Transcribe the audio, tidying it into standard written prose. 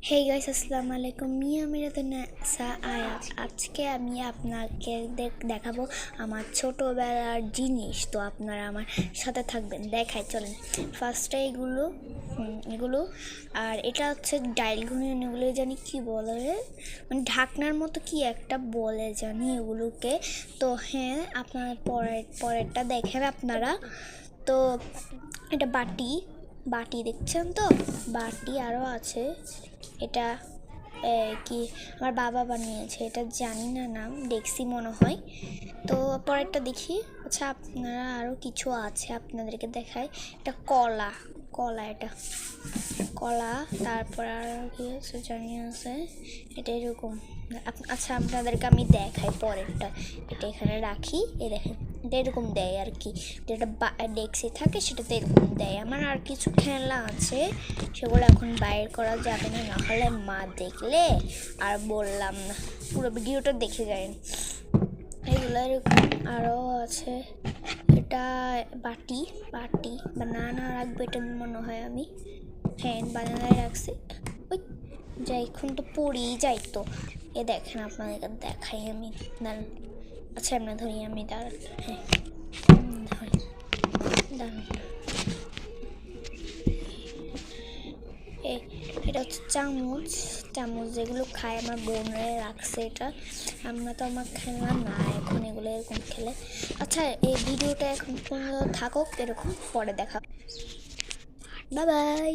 Hey guys, আসসালামু আলাইকুম। মেরা তো নাসা আয়াত। আজকে আমি আপনাকে দেখাবো আমার ছোটোবেলার জিনিস। তো আপনারা আমার সাথে থাকবেন, দেখাই চলেন। ফার্স্টে এগুলো আর এটা হচ্ছে ডাইল ঘুনিয়ে, এগুলো জানি কি বলে, মানে ঢাকনার মতো কি একটা বলে জানি এগুলোকে। তো হ্যাঁ, আপনার পরেরটা দেখেন আপনারা। তো এটা বাটি দেখছেন তো, বাটি আরও আছে। এটা কি আমার বাবা বানিয়েছে, এটা জানি না নাম, ডেক্সি মনে হয়। তো পরেরটা দেখি। আচ্ছা, আপনারা আরও কিছু আছে, আপনাদেরকে দেখাই। এটা কলা এটা কলা। তারপর আর কি আছে জানি আছে, এটা এরকম। আচ্ছা, আপনাদেরকে আমি দেখাই পরেরটা। এটা এখানে রাখি, এই দেখেন, এটা এরকম দেয় আর কি, যেটা ডেক্সি থাকে সেটাতে এরকম দেয়। আমার আর কিছু খেলনা আছে, সেগুলো এখন বাইর করা যাবে না, নাহলে মা দেখলে আর বললাম না। পুরো ভিডিওটা দেখে যান। এগুলো এরকম আরও আছে। এটা বাটি বানানা রাখবো, এটা মনে হয় আমি, হ্যাঁ বানানায় রাখছি। ওই যাই, এখন তো পড়েই যাই। তো এ দেখেন, আপনাদেরকে দেখাই আমি, দাঁড়ান। আচ্ছা, এমনি ধরি আমি, দাঁড়ান। হ্যাঁ দাঁড়ান, এটা হচ্ছে চামচ যেগুলো খায় আমার বোনরা রাখছে। এটা আমরা তো আমার খেললাম না, এখন এগুলো এরকম খেলে। আচ্ছা, এই ভিডিওটা এখন থাকুক এরকম, পরে দেখা। Bye bye.